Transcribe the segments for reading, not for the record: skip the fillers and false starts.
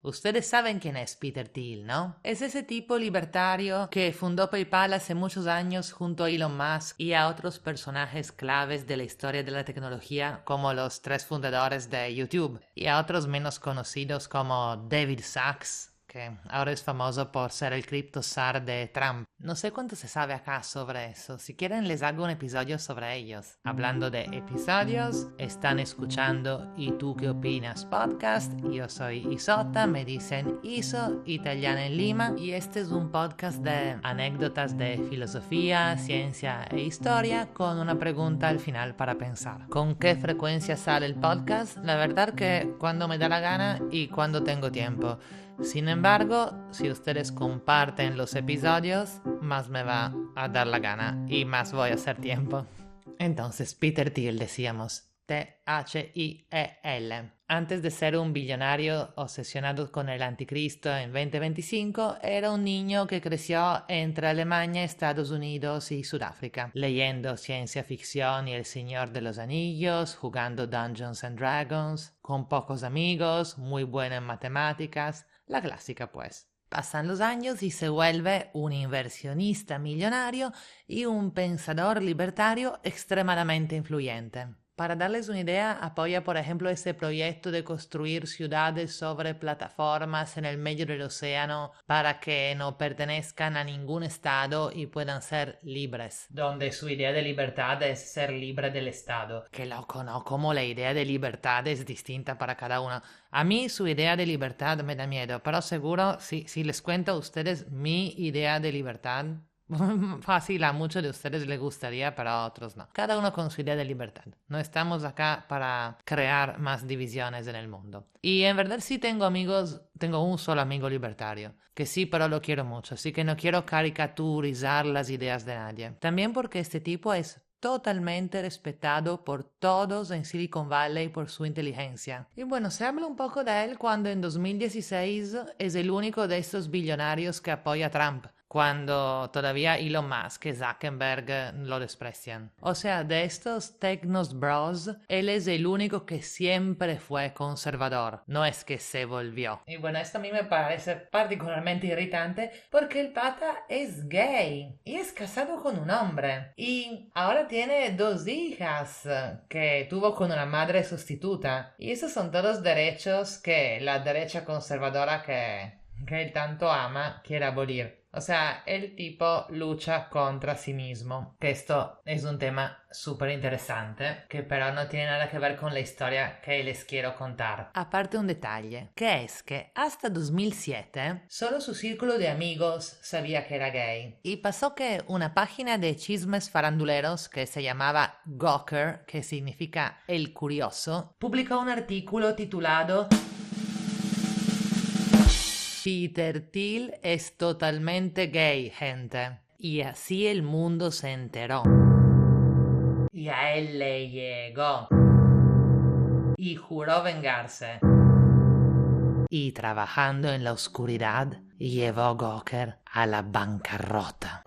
Ustedes saben quién es Peter Thiel, ¿no? Es ese tipo libertario que fundó PayPal hace muchos años junto a Elon Musk y a otros personajes claves de la historia de la tecnología como los 3 fundadores de YouTube y a otros menos conocidos como David Sachs, que ahora es famoso por ser el criptozar de Trump. No sé cuánto se sabe acá sobre eso. Si quieren les hago un episodio sobre ellos. Hablando de episodios, están escuchando ¿Y tú qué opinas? Podcast. Yo soy Isota, me dicen Iso, italiana en Lima, y este es un podcast de anécdotas de filosofía, ciencia e historia con una pregunta al final para pensar. ¿Con qué frecuencia sale el podcast? La verdad que cuando me da la gana y cuando tengo tiempo. Sin embargo, si ustedes comparten los episodios, más me va a dar la gana y más voy a hacer tiempo. Entonces, Peter Thiel decíamos, Thiel. Antes de ser un billonario obsesionado con el anticristo en 2025, era un niño que creció entre Alemania, Estados Unidos y Sudáfrica, leyendo ciencia ficción y El Señor de los Anillos, jugando Dungeons and Dragons, con pocos amigos, muy bueno en matemáticas, la clásica pues. Pasan los años y se vuelve un inversionista millonario y un pensador libertario extremadamente influyente. Para darles una idea, apoya por ejemplo ese proyecto de construir ciudades sobre plataformas en el medio del océano para que no pertenezcan a ningún estado y puedan ser libres. Donde su idea de libertad es ser libre del estado. Qué loco, ¿no? Como la idea de libertad es distinta para cada uno. A mí su idea de libertad me da miedo, pero seguro si les cuento a ustedes mi idea de libertad... Fácil, a muchos de ustedes les gustaría, pero a otros no. Cada uno con su idea de libertad. No estamos acá para crear más divisiones en el mundo. Y en verdad sí tengo amigos, tengo un solo amigo libertario, que sí, pero lo quiero mucho, así que no quiero caricaturizar las ideas de nadie. También porque este tipo es totalmente respetado por todos en Silicon Valley por su inteligencia. Y bueno, se habla un poco de él cuando en 2016 es el único de estos billonarios que apoya a Trump, cuando todavía Elon Musk y Zuckerberg lo desprecian. O sea, de estos Technos Bros, él es el único que siempre fue conservador, no es que se volvió. Y bueno, esto a mí me parece particularmente irritante porque el pata es gay y es casado con un hombre. Y ahora tiene 2 hijas que tuvo con una madre sustituta. Y esos son todos derechos que la derecha conservadora que él tanto ama quiere abolir. O sea, el tipo lucha contra sí mismo. Que esto es un tema súper interesante, que pero no tiene nada que ver con la historia que les quiero contar. Aparte un detalle, que es que hasta 2007 solo su círculo de amigos sabía que era gay. Y pasó que una página de chismes faranduleros que se llamaba Gawker, que significa el curioso, publicó un artículo titulado Peter Thiel es totalmente gay, gente. Y así el mundo se enteró. Y a él le llegó. Y juró vengarse. Y trabajando en la oscuridad, llevó Gawker a la bancarrota.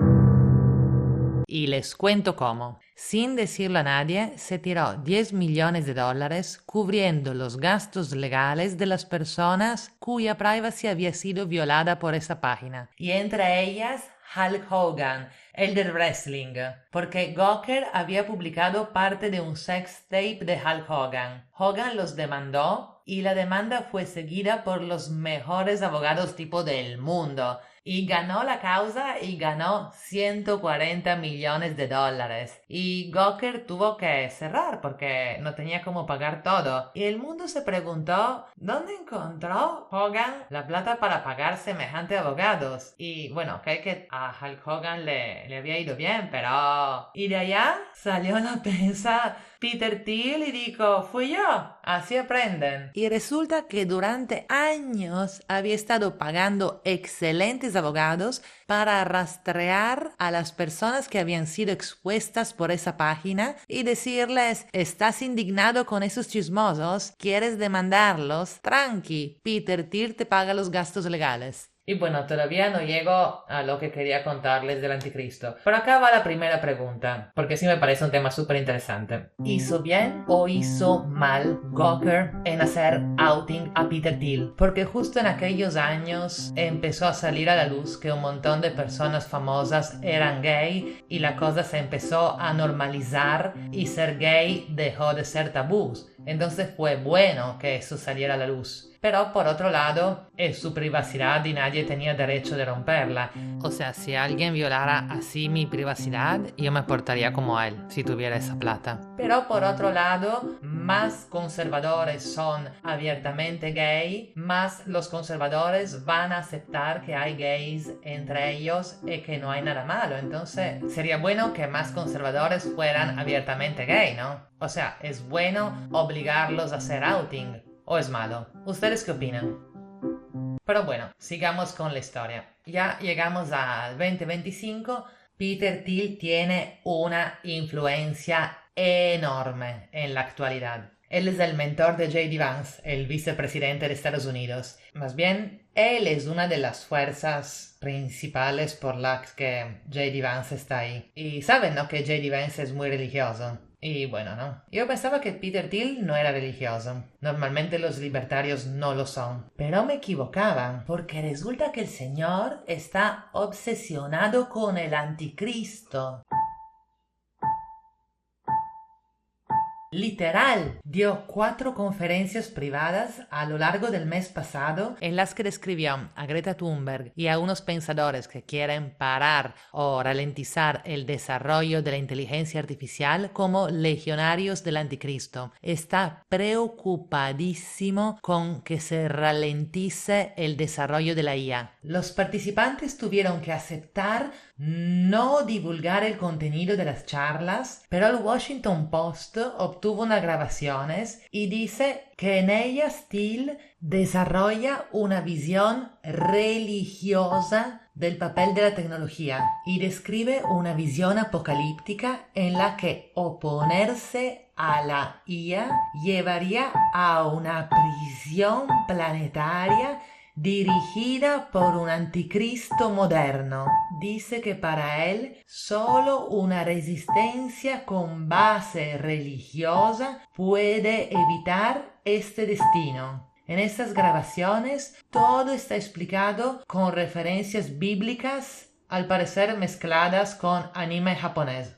Y les cuento cómo. Sin decirlo a nadie, se tiró $10 millones cubriendo los gastos legales de las personas cuya privacy había sido violada por esa página. Y entre ellas, Hulk Hogan, el del wrestling, porque Gawker había publicado parte de un sex tape de Hulk Hogan. Hogan los demandó y la demanda fue seguida por los mejores abogados tipo del mundo. Y ganó la causa y ganó $140 millones. Y Gawker tuvo que cerrar porque no tenía cómo pagar todo. Y el mundo se preguntó, ¿dónde encontró Hogan la plata para pagar semejante abogados? Y bueno, que a Hulk Hogan le había ido bien, pero... Y de allá salió la prensa Peter Thiel y dijo, fui yo. Así aprenden. Y resulta que durante años había estado pagando excelentes abogados para rastrear a las personas que habían sido expuestas por esa página y decirles, ¿estás indignado con esos chismosos? ¿Quieres demandarlos? Tranqui, Peter Thiel te paga los gastos legales. Y bueno, todavía no llego a lo que quería contarles del anticristo. Pero acá va la primera pregunta, porque sí me parece un tema súper interesante. ¿Hizo bien o hizo mal Gawker en hacer outing a Peter Thiel? Porque justo en aquellos años empezó a salir a la luz que un montón de personas famosas eran gay y la cosa se empezó a normalizar y ser gay dejó de ser tabú. Entonces fue bueno que eso saliera a la luz. Pero por otro lado, es su privacidad y nadie tenía derecho de romperla. O sea, si alguien violara así mi privacidad, yo me portaría como él, si tuviera esa plata. Pero por otro lado, más conservadores son abiertamente gay, más los conservadores van a aceptar que hay gays entre ellos y que no hay nada malo. Entonces, sería bueno que más conservadores fueran abiertamente gay, ¿no? O sea, es bueno obligarlos a hacer outing. ¿O es malo? ¿Ustedes qué opinan? Pero bueno, sigamos con la historia. Ya llegamos al 2025. Peter Thiel tiene una influencia enorme en la actualidad. Él es el mentor de J.D. Vance, el vicepresidente de Estados Unidos. Más bien, él es una de las fuerzas principales por las que J.D. Vance está ahí. Y saben, ¿no? Que J.D. Vance es muy religioso. Y bueno, ¿no? Yo pensaba que Peter Thiel no era religioso. Normalmente los libertarios no lo son. Pero me equivocaba, porque resulta que el señor está obsesionado con el anticristo. Literal, dio 4 conferencias privadas a lo largo del mes pasado en las que describió a Greta Thunberg y a unos pensadores que quieren parar o ralentizar el desarrollo de la inteligencia artificial como legionarios del anticristo. Está preocupadísimo con que se ralentice el desarrollo de la IA. Los participantes tuvieron que aceptar no divulgar el contenido de las charlas, pero el Washington Post obtuvo unas grabaciones y dice que en ellas Thiel desarrolla una visión religiosa del papel de la tecnología y describe una visión apocalíptica en la que oponerse a la IA llevaría a una prisión planetaria dirigida por un anticristo moderno. Dice que para él solo una resistencia con base religiosa puede evitar este destino. En estas grabaciones todo está explicado con referencias bíblicas, al parecer mezcladas con anime japonés.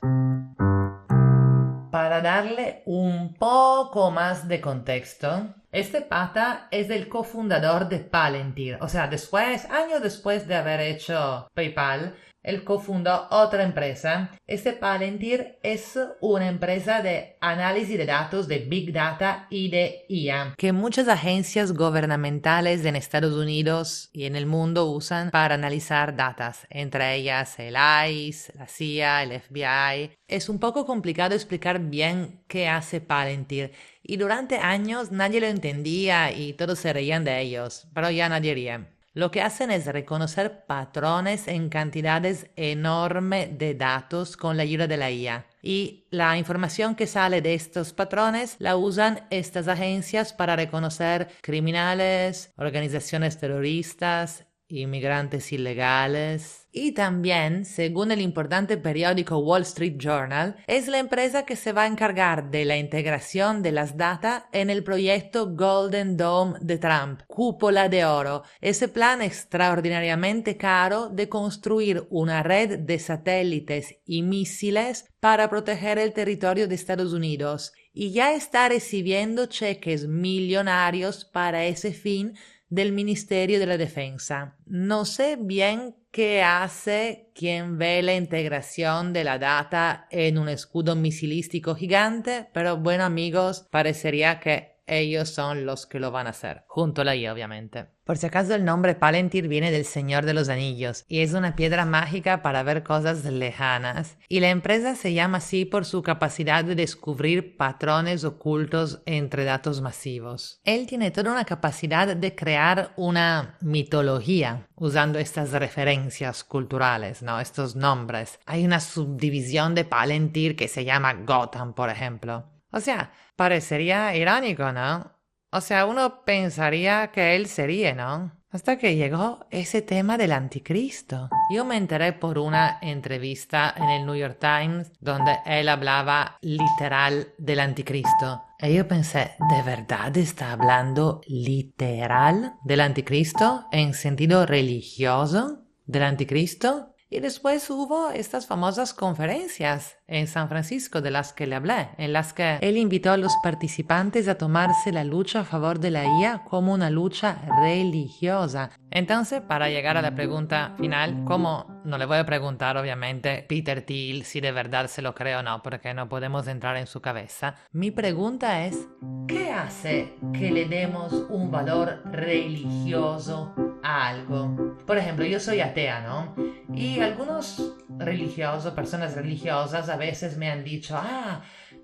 Para darle un poco más de contexto, este pata es el cofundador de Palantir. O sea, años después de haber hecho PayPal, él cofundó otra empresa. Este Palantir es una empresa de análisis de datos de Big Data y de IA, que muchas agencias gubernamentales en Estados Unidos y en el mundo usan para analizar datos, entre ellas el ICE, la CIA, el FBI. Es un poco complicado explicar bien qué hace Palantir, y durante años nadie lo entendía y todos se reían de ellos, pero ya nadie ríe. Lo que hacen es reconocer patrones en cantidades enormes de datos con la ayuda de la IA. Y la información que sale de estos patrones la usan estas agencias para reconocer criminales, organizaciones terroristas, inmigrantes ilegales. Y también, según el importante periódico Wall Street Journal, es la empresa que se va a encargar de la integración de las data en el proyecto Golden Dome de Trump, Cúpula de Oro, ese plan extraordinariamente caro de construir una red de satélites y misiles para proteger el territorio de Estados Unidos, y ya está recibiendo cheques millonarios para ese fin del Ministerio de la Defensa. No sé bien qué hace quien ve la integración de la data en un escudo misilístico gigante, pero bueno, amigos, parecería que ellos son los que lo van a hacer, junto a la IA, obviamente. Por si acaso, el nombre Palantir viene del Señor de los Anillos y es una piedra mágica para ver cosas lejanas. Y la empresa se llama así por su capacidad de descubrir patrones ocultos entre datos masivos. Él tiene toda una capacidad de crear una mitología usando estas referencias culturales, ¿no? Estos nombres. Hay una subdivisión de Palantir que se llama Gotham, por ejemplo. O sea, parecería irónico, ¿no? O sea, uno pensaría que él sería, ¿no? Hasta que llegó ese tema del anticristo. Yo me enteré por una entrevista en el New York Times donde él hablaba literal del anticristo. Y yo pensé, ¿de verdad está hablando literal del anticristo en sentido religioso del anticristo? Y después hubo estas famosas conferencias en San Francisco de las que le hablé, en las que él invitó a los participantes a tomarse la lucha a favor de la IA como una lucha religiosa. Entonces, para llegar a la pregunta final, como no le voy a preguntar obviamente Peter Thiel si de verdad se lo cree o no, porque no podemos entrar en su cabeza, mi pregunta es, ¿qué hace que le demos un valor religioso a algo? Por ejemplo, yo soy atea, ¿no? Y algunos religiosos, personas religiosas a veces me han dicho,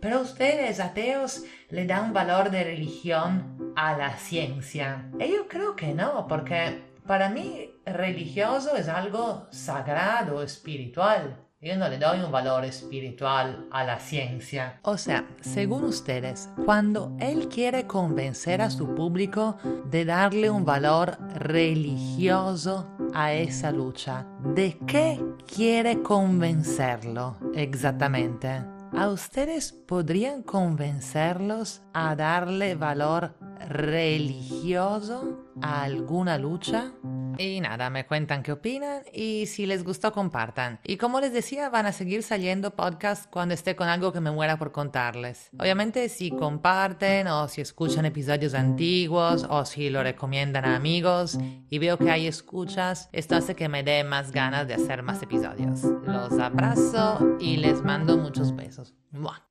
pero ustedes ateos le dan valor de religión a la ciencia. Y yo creo que no, porque para mí religioso es algo sagrado, espiritual. Yo no le doy un valor espiritual a la ciencia. O sea, según ustedes, cuando él quiere convencer a su público de darle un valor religioso a esa lucha, ¿de qué quiere convencerlo exactamente? ¿A ustedes podrían convencerlos a darle valor religioso a alguna lucha? Y nada, me cuentan qué opinan y si les gustó compartan. Y como les decía, van a seguir saliendo podcasts cuando esté con algo que me muera por contarles. Obviamente si comparten o si escuchan episodios antiguos o si lo recomiendan a amigos y veo que hay escuchas, esto hace que me dé más ganas de hacer más episodios. Los abrazo y les mando muchos besos. ¡Mua!